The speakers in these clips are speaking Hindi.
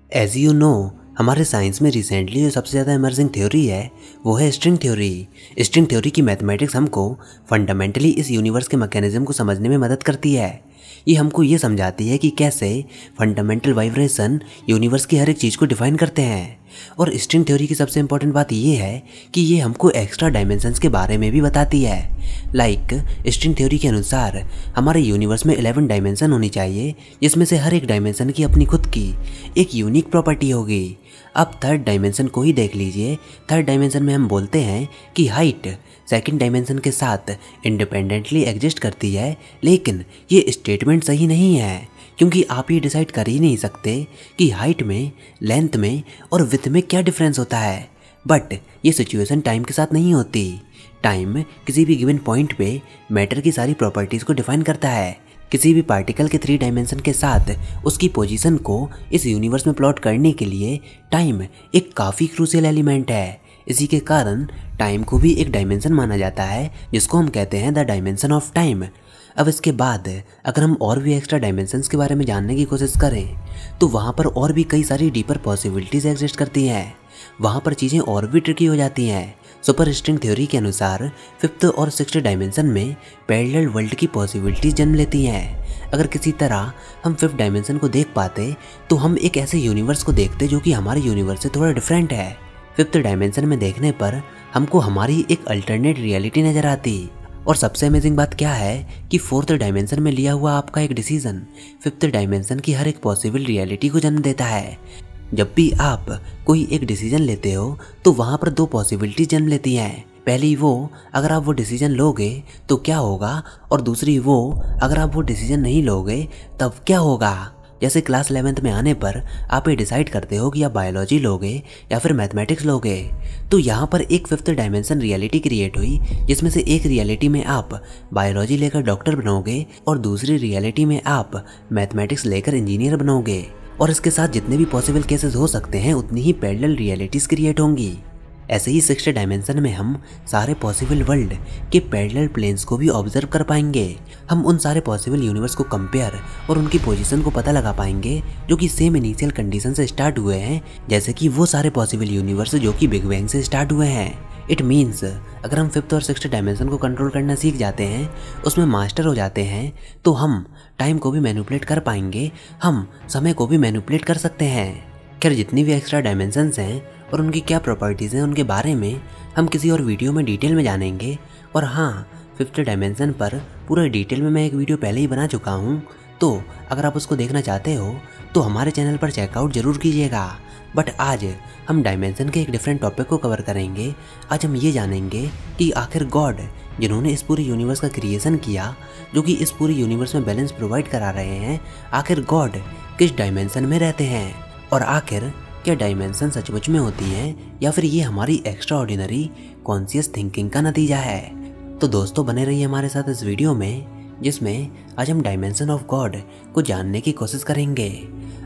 एज यू नो, हमारे साइंस में रिसेंटली जो सबसे ज़्यादा इमर्जिंग थ्योरी है वो है स्ट्रिंग थ्योरी। स्ट्रिंग थ्योरी की मैथमेटिक्स हमको फंडामेंटली इस यूनिवर्स के मैकेनिज्म को समझने में मदद करती है। ये हमको ये समझाती है कि कैसे फंडामेंटल वाइब्रेशन यूनिवर्स की हर एक चीज़ को डिफाइन करते हैं। और स्ट्रिंग थ्योरी की सबसे इंपॉर्टेंट बात ये है कि ये हमको एक्स्ट्रा डायमेंशंस के बारे में भी बताती है। लाइक स्ट्रिंग थ्योरी के अनुसार हमारे यूनिवर्स में 11 डायमेंशन होनी चाहिए, जिसमें से हर एक डायमेंशन की अपनी खुद की एक यूनिक प्रॉपर्टी होगी। अब थर्ड डायमेंशन को ही देख लीजिए। थर्ड डायमेंशन में हम बोलते हैं कि हाइट सेकंड डायमेंशन के साथ इंडिपेंडेंटली एग्जिस्ट करती है, लेकिन ये स्टेटमेंट सही नहीं है, क्योंकि आप ये डिसाइड कर ही नहीं सकते कि हाइट में, लेंथ में और विड्थ में क्या डिफरेंस होता है। बट ये सिचुएशन टाइम के साथ नहीं होती। टाइम किसी भी गिवन पॉइंट पे मैटर की सारी प्रॉपर्टीज़ को डिफाइन करता है। किसी भी पार्टिकल के 3 डायमेंशन के साथ उसकी पोजीशन को इस यूनिवर्स में प्लॉट करने के लिए टाइम एक काफ़ी क्रूशियल एलिमेंट है। इसी के कारण टाइम को भी एक डायमेंशन माना जाता है, जिसको हम कहते हैं द डायमेंशन ऑफ टाइम। अब इसके बाद अगर हम और भी एक्स्ट्रा डायमेंशंस के बारे में जानने की कोशिश करें तो वहाँ पर और भी कई सारी डीपर पॉसिबिलिटीज़ एग्जिस्ट करती हैं। वहाँ पर चीज़ें और भी ट्रिकी हो जाती हैं। सुपर स्ट्रिंग थ्योरी के अनुसार 5th और 6th डायमेंशन में पैरेलल वर्ल्ड की पॉसिबिलिटीज जन्म लेती हैं। अगर किसी तरह हम 5th डायमेंशन को देख पाते तो हम एक ऐसे यूनिवर्स को देखते जो कि हमारे यूनिवर्स से थोड़ा डिफरेंट है। 5th डायमेंशन में देखने पर हमको हमारी एक अल्टरनेट रियलिटी नज़र आती। और सबसे अमेजिंग बात क्या है कि 4th डायमेंशन में लिया हुआ आपका एक डिसीजन 5th डायमेंशन की हर एक पॉसिबल रियलिटी को जन्म देता है। जब भी आप कोई एक डिसीजन लेते हो तो वहाँ पर 2 पॉसिबिलिटी जन्म लेती हैं। पहली वो, अगर आप वो डिसीजन लोगे तो क्या होगा, और दूसरी वो, अगर आप वो डिसीजन नहीं लोगे तब क्या होगा। जैसे क्लास 11th में आने पर आप ये डिसाइड करते हो कि आप बायोलॉजी लोगे या फिर मैथमेटिक्स लोगे, तो यहाँ पर एक 5th डायमेंशन रियलिटी क्रिएट हुई, जिसमें से एक रियलिटी में आप बायोलॉजी लेकर डॉक्टर बनोगे और दूसरी रियलिटी में आप मैथमेटिक्स लेकर इंजीनियर बनोगे। और इसके साथ जितने भी पॉसिबल केसेस हो सकते हैं उतनी ही पैरेलल रियलिटीज़ क्रिएट होंगी। ऐसे ही 6th डायमेंशन में हम सारे पॉसिबल वर्ल्ड के पैरेलल प्लेन्स को भी ऑब्जर्व कर पाएंगे। हम उन सारे पॉसिबल यूनिवर्स को कंपेयर और उनकी पोजीशन को पता लगा पाएंगे जो कि सेम इनिशियल कंडीशन से स्टार्ट हुए हैं, जैसे कि वो सारे पॉसिबल यूनिवर्स जो कि बिग बैंग से स्टार्ट हुए हैं। इट मीन्स अगर हम 5th और 6th डायमेंशन को कंट्रोल करना सीख जाते हैं, उसमें मास्टर हो जाते हैं, तो हम टाइम को भी मैनिपुलेट कर पाएंगे, हम समय को भी मैनिपुलेट कर सकते हैं। खैर, जितनी भी एक्स्ट्रा डायमेंशंस हैं और उनकी क्या प्रॉपर्टीज़ हैं उनके बारे में हम किसी और वीडियो में डिटेल में जानेंगे। और हाँ, 5th डायमेंशन पर पूरा डिटेल में मैं एक वीडियो पहले ही बना चुका हूँ, तो अगर आप उसको देखना चाहते हो तो हमारे चैनल पर चेकआउट ज़रूर कीजिएगा। बट आज हम डायमेंशन के एक डिफरेंट टॉपिक को कवर करेंगे। आज हम ये जानेंगे कि आखिर गॉड जिन्होंने इस पूरे यूनिवर्स का क्रिएशन किया, जो कि इस पूरे यूनिवर्स में बैलेंस प्रोवाइड करा रहे हैं, आखिर गॉड किस डायमेंशन में रहते हैं, और आखिर क्या डायमेंशन सचमुच में होती हैं या फिर ये हमारी एक्स्ट्रा ऑर्डिनरी कॉन्शियस थिंकिंग का नतीजा है। तो दोस्तों, बने रहिए हमारे साथ इस वीडियो में, जिसमें आज हम डायमेंशन ऑफ गॉड को जानने की कोशिश करेंगे।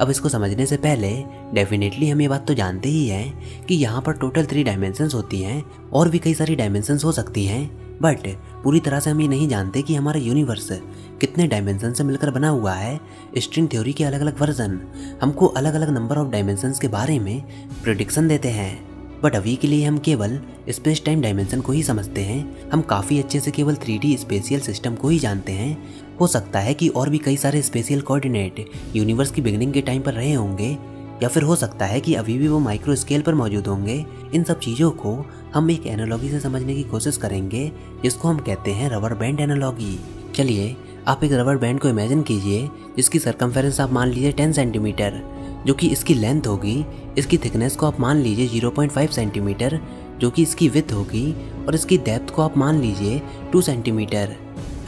अब इसको समझने से पहले डेफिनेटली हम ये बात तो जानते ही हैं कि यहाँ पर टोटल 3 डायमेंशंस होती हैं, और भी कई सारी डायमेंशंस हो सकती हैं, बट पूरी तरह से हम ये नहीं जानते कि हमारा यूनिवर्स कितने डायमेंशन से मिलकर बना हुआ है। स्ट्रिंग थ्योरी के अलग अलग वर्जन हमको अलग अलग नंबर ऑफ डायमेंशंस के बारे में प्रेडिक्शन देते हैं, बट अभी के लिए हम केवल स्पेस टाइम डायमेंशन को ही समझते हैं। हम काफ़ी अच्छे से केवल 3D स्पेशियल सिस्टम को ही जानते हैं। हो सकता है कि और भी कई सारे स्पेशियल कोऑर्डिनेट यूनिवर्स की बिगिनिंग के टाइम पर रहे होंगे, या फिर हो सकता है कि अभी भी वो माइक्रो स्केल पर मौजूद होंगे। इन सब चीज़ों को हम एक एनालॉजी से समझने की कोशिश करेंगे, जिसको हम कहते हैं रबर बैंड एनालॉजी। चलिए, आप एक रबर बैंड को इमेजिन कीजिए जिसकी सरकमफेरेंस आप मान लीजिए 10 सेंटीमीटर, जो कि इसकी लेंथ होगी। इसकी थिकनेस को आप मान लीजिए 0.5 सेंटीमीटर, जो कि इसकी विड्थ होगी, और इसकी डेप्थ को आप मान लीजिए 2 सेंटीमीटर।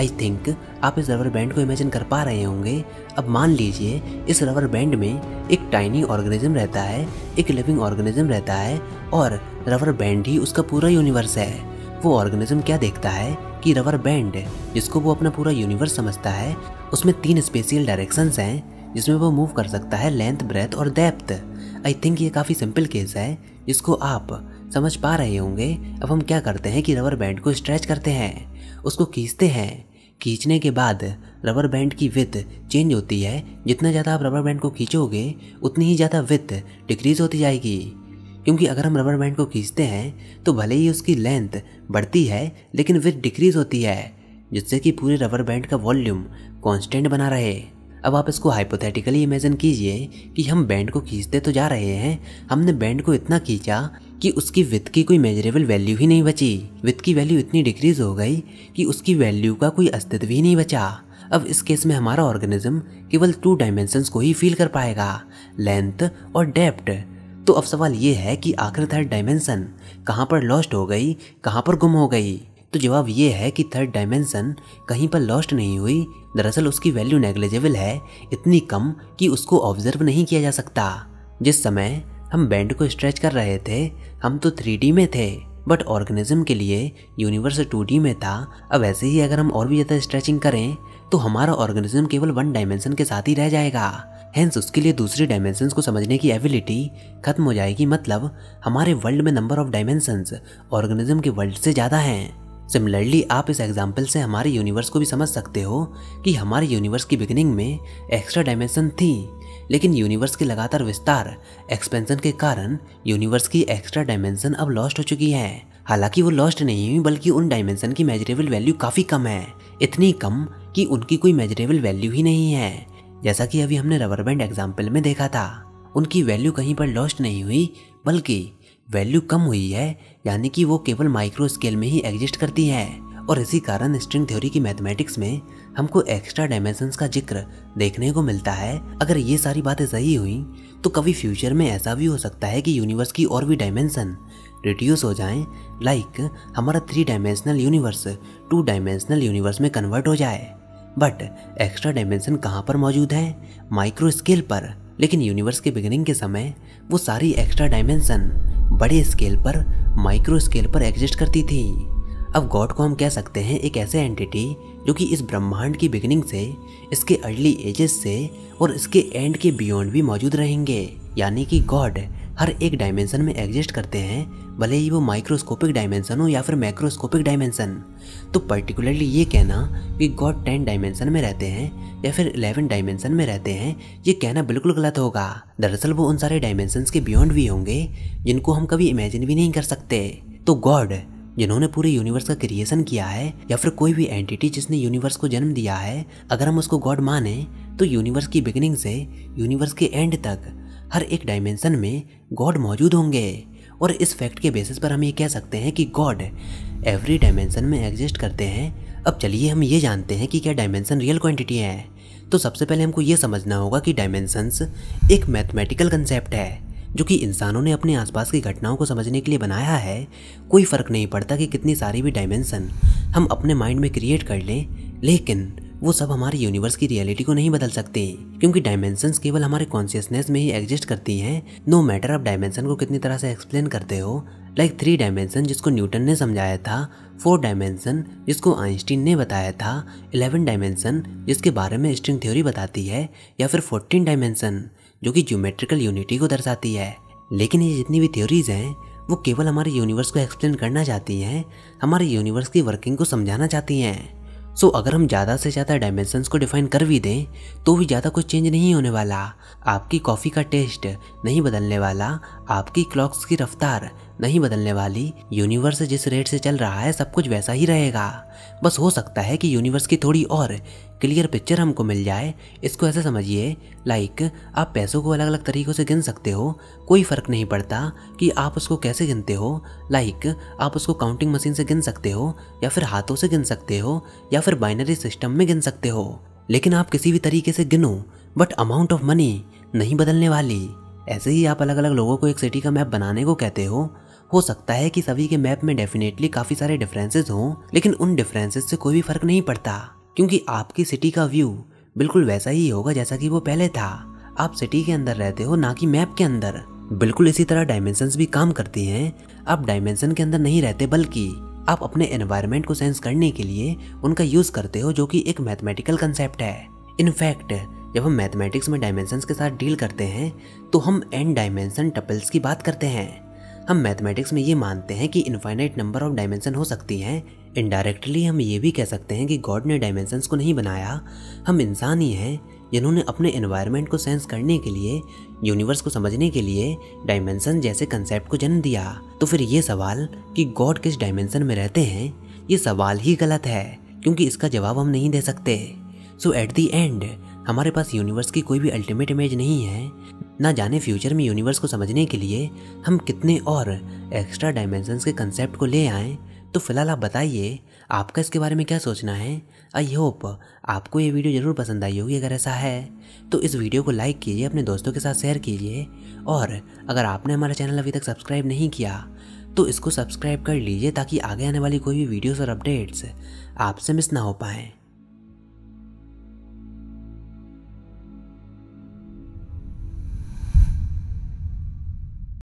आई थिंक आप इस रबर बैंड को इमेजिन कर पा रहे होंगे। अब मान लीजिए इस रबर बैंड में एक टाइनी ऑर्गेनिज्म रहता है, एक लिविंग ऑर्गेनिज्म रहता है, और रबर बैंड ही उसका पूरा यूनिवर्स है। वो ऑर्गेनिज्म क्या देखता है कि रबर बैंड, जिसको वो अपना पूरा यूनिवर्स समझता है, उसमें 3 स्पेशियल डायरेक्शंस हैं जिसमें वो मूव कर सकता है, लेंथ, ब्रेथ और डेप्थ। आई थिंक ये काफ़ी सिंपल केस है जिसको आप समझ पा रहे होंगे। अब हम क्या करते हैं कि रबर बैंड को स्ट्रेच करते हैं, उसको खींचते हैं। खींचने के बाद रबर बैंड की विड्थ चेंज होती है, जितना ज़्यादा आप रबर बैंड को खींचोगे उतनी ही ज़्यादा विड्थ डिक्रीज होती जाएगी। क्योंकि अगर हम रबर बैंड को खींचते हैं तो भले ही उसकी लेंथ बढ़ती है लेकिन विड्थ डिक्रीज होती है, जिससे कि पूरे रबर बैंड का वॉल्यूम कांस्टेंट बना रहे। अब आप इसको हाइपोथेटिकली इमेजिन कीजिए कि हम बैंड को खींचते तो जा रहे हैं, हमने बैंड को इतना खींचा कि उसकी विड्थ की कोई मेजरेबल वैल्यू ही नहीं बची। विड्थ की वैल्यू इतनी डिक्रीज हो गई कि उसकी वैल्यू का कोई अस्तित्व ही नहीं बचा। अब इस केस में हमारा ऑर्गेनिज्म केवल 2 डायमेंशंस को ही फील कर पाएगा, लेंथ और डेप्थ। तो अब सवाल ये है कि आखिर थर्ड डायमेंशन कहाँ पर लॉस्ट हो गई, कहाँ पर गुम हो गई? तो जवाब ये है कि थर्ड डायमेंशन कहीं पर लॉस्ट नहीं हुई, दरअसल उसकी वैल्यू नेग्लिजिबल है, इतनी कम कि उसको ऑब्जर्व नहीं किया जा सकता। जिस समय हम बैंड को स्ट्रेच कर रहे थे हम तो 3D में थे, बट ऑर्गेनिज्म के लिए यूनिवर्स 2D में था। अब ऐसे ही अगर हम और भी ज़्यादा स्ट्रेचिंग करें तो हमारा ऑर्गेनिज्म केवल 1 डायमेंशन के साथ ही रह जाएगा। हेंस उसके लिए दूसरे डायमेंशंस को समझने की एबिलिटी खत्म हो जाएगी। मतलब हमारे वर्ल्ड में नंबर ऑफ डायमेंशंस ऑर्गेनिज्म के वर्ल्ड से ज़्यादा हैं। सिमिलरली आप इस एग्जाम्पल से हमारे यूनिवर्स को भी समझ सकते हो कि हमारे यूनिवर्स की बिगिनिंग में एक्स्ट्रा डायमेंशन थी, लेकिन यूनिवर्स के लगातार विस्तार एक्सपेंशन के कारण यूनिवर्स की एक्स्ट्रा डायमेंशन अब लॉस्ट हो चुकी हैं। हालांकि वो लॉस्ट नहीं हुई, बल्कि उन डायमेंशन की मेजरेबल वैल्यू काफ़ी कम है, इतनी कम कि उनकी कोई मेजरेबल वैल्यू ही नहीं है। जैसा कि अभी हमने रबर बैंड एग्जाम्पल में देखा था, उनकी वैल्यू कहीं पर लॉस्ट नहीं हुई बल्कि वैल्यू कम हुई है, यानी कि वो केवल माइक्रो स्केल में ही एग्जिस्ट करती है। और इसी कारण स्ट्रिंग थ्योरी की मैथमेटिक्स में हमको एक्स्ट्रा डायमेंशंस का जिक्र देखने को मिलता है। अगर ये सारी बातें सही हुई तो कभी फ्यूचर में ऐसा भी हो सकता है कि यूनिवर्स की और भी डायमेंशन रिड्यूस हो जाएं, लाइक हमारा 3 डायमेंशनल यूनिवर्स 2 डायमेंशनल यूनिवर्स में कन्वर्ट हो जाए। बट एक्स्ट्रा डायमेंशन कहाँ पर मौजूद है? माइक्रो स्केल पर। लेकिन यूनिवर्स के बिगिनिंग के समय वो सारी एक्स्ट्रा डायमेंशन बड़े स्केल पर, माइक्रो स्केल पर एग्जिस्ट करती थी। अब गॉड को हम कह सकते हैं एक ऐसे एंटिटी जो कि इस ब्रह्मांड की बिगिनिंग से, इसके अर्ली एजेस से और इसके एंड के बियॉन्ड भी मौजूद रहेंगे। यानी कि गॉड हर एक डायमेंशन में एग्जिस्ट करते हैं, भले ही वो माइक्रोस्कोपिक डायमेंशन हो या फिर मैक्रोस्कोपिक डायमेंशन। तो पर्टिकुलरली ये कहना कि गॉड 10 डायमेंशन में रहते हैं या फिर 11 डायमेंशन में रहते हैं, ये कहना बिल्कुल गलत होगा। दरअसल वो उन सारे डायमेंशंस के बियॉन्ड भी होंगे जिनको हम कभी इमेजिन भी नहीं कर सकते। तो गॉड जिन्होंने पूरे यूनिवर्स का क्रिएशन किया है, या फिर कोई भी एंटिटी जिसने यूनिवर्स को जन्म दिया है, अगर हम उसको गॉड माने तो यूनिवर्स की बिगिनिंग से यूनिवर्स के एंड तक हर एक डायमेंशन में गॉड मौजूद होंगे। और इस फैक्ट के बेसिस पर हम ये कह सकते हैं कि गॉड एवरी डायमेंशन में एग्जिस्ट करते हैं। अब चलिए हम ये जानते हैं कि क्या डायमेंशन रियल क्वांटिटी है। तो सबसे पहले हमको ये समझना होगा कि डायमेंशंस एक मैथमेटिकल कंसेप्ट है जो कि इंसानों ने अपने आसपास की घटनाओं को समझने के लिए बनाया है। कोई फ़र्क नहीं पड़ता कि कितनी सारी भी डायमेंशन हम अपने माइंड में क्रिएट कर लें, लेकिन वो सब हमारे यूनिवर्स की रियलिटी को नहीं बदल सकते, क्योंकि डायमेंशंस केवल हमारे कॉन्शियसनेस में ही एग्जिस्ट करती हैं। नो मैटर आप डायमेंशन को कितनी तरह से एक्सप्लेन करते हो, लाइक 3 डायमेंशन जिसको न्यूटन ने समझाया था, 4 डायमेंशन जिसको आइंस्टीन ने बताया था, 11 डायमेंशन जिसके बारे में स्ट्रिंग थ्योरी बताती है, या फिर 14 डायमेंशन जो कि ज्योमेट्रिकल यूनिटी को दर्शाती है। लेकिन ये जितनी भी थ्योरीज हैं वो केवल हमारे यूनिवर्स को एक्सप्लेन करना चाहती हैं, हमारे यूनिवर्स की वर्किंग को समझाना चाहती हैं। सो अगर हम ज़्यादा से ज़्यादा डायमेंशंस को डिफाइन कर भी दें तो भी ज़्यादा कुछ चेंज नहीं होने वाला। आपकी कॉफ़ी का टेस्ट नहीं बदलने वाला, आपकी क्लॉक्स की रफ्तार नहीं बदलने वाली, यूनिवर्स जिस रेट से चल रहा है सब कुछ वैसा ही रहेगा। बस हो सकता है कि यूनिवर्स की थोड़ी और क्लियर पिक्चर हमको मिल जाए। इसको ऐसे समझिए, लाइक आप पैसों को अलग अलग तरीक़ों से गिन सकते हो, कोई फ़र्क नहीं पड़ता कि आप उसको कैसे गिनते हो। लाइक आप उसको काउंटिंग मशीन से गिन सकते हो, या फिर हाथों से गिन सकते हो, या फिर बाइनरी सिस्टम में गिन सकते हो। लेकिन आप किसी भी तरीके से गिनो, बट अमाउंट ऑफ मनी नहीं बदलने वाली। ऐसे ही आप अलग अलग लोगों को एक सिटी का मैप बनाने को कहते हो सकता है कि सभी के मैप में डेफिनेटली काफ़ी सारे डिफरेंसेस हों, लेकिन उन डिफरेंसेस से कोई भी फ़र्क नहीं पड़ता, क्योंकि आपकी सिटी का व्यू बिल्कुल वैसा ही होगा जैसा कि वो पहले था। आप सिटी के अंदर रहते हो, ना कि मैप के अंदर। बिल्कुल इसी तरह डायमेंशंस भी काम करती हैं। आप डायमेंशन के अंदर नहीं रहते, बल्कि आप अपने एनवायरनमेंट को सेंस करने के लिए उनका यूज़ करते हो, जो कि एक मैथमेटिकल कंसेप्ट है। इनफैक्ट जब हम मैथमेटिक्स में डायमेंशंस के साथ डील करते हैं तो हम n डायमेंशन टपल्स की बात करते हैं। हम मैथमेटिक्स में ये मानते हैं कि इनफाइनाइट नंबर ऑफ डायमेंशन हो सकती हैं। इनडायरेक्टली हम ये भी कह सकते हैं कि गॉड ने डायमेंशंस को नहीं बनाया, हम इंसान ही हैं जिन्होंने अपने एनवायरनमेंट को सेंस करने के लिए, यूनिवर्स को समझने के लिए डायमेंशन जैसे कंसेप्ट को जन्म दिया। तो फिर ये सवाल कि गॉड किस डायमेंशन में रहते हैं, ये सवाल ही गलत है, क्योंकि इसका जवाब हम नहीं दे सकते। सो एट द एंड हमारे पास यूनिवर्स की कोई भी अल्टीमेट इमेज नहीं है। ना जाने फ्यूचर में यूनिवर्स को समझने के लिए हम कितने और एक्स्ट्रा डायमेंशंस के कंसेप्ट को ले आएँ। तो फिलहाल आप बताइए आपका इसके बारे में क्या सोचना है। आई होप आपको ये वीडियो ज़रूर पसंद आई होगी। अगर ऐसा है तो इस वीडियो को लाइक कीजिए, अपने दोस्तों के साथ शेयर कीजिए, और अगर आपने हमारा चैनल अभी तक सब्सक्राइब नहीं किया तो इसको सब्सक्राइब कर लीजिए ताकि आगे आने वाली कोई भी वीडियोस और अपडेट्स आपसे मिस ना हो पाएँ।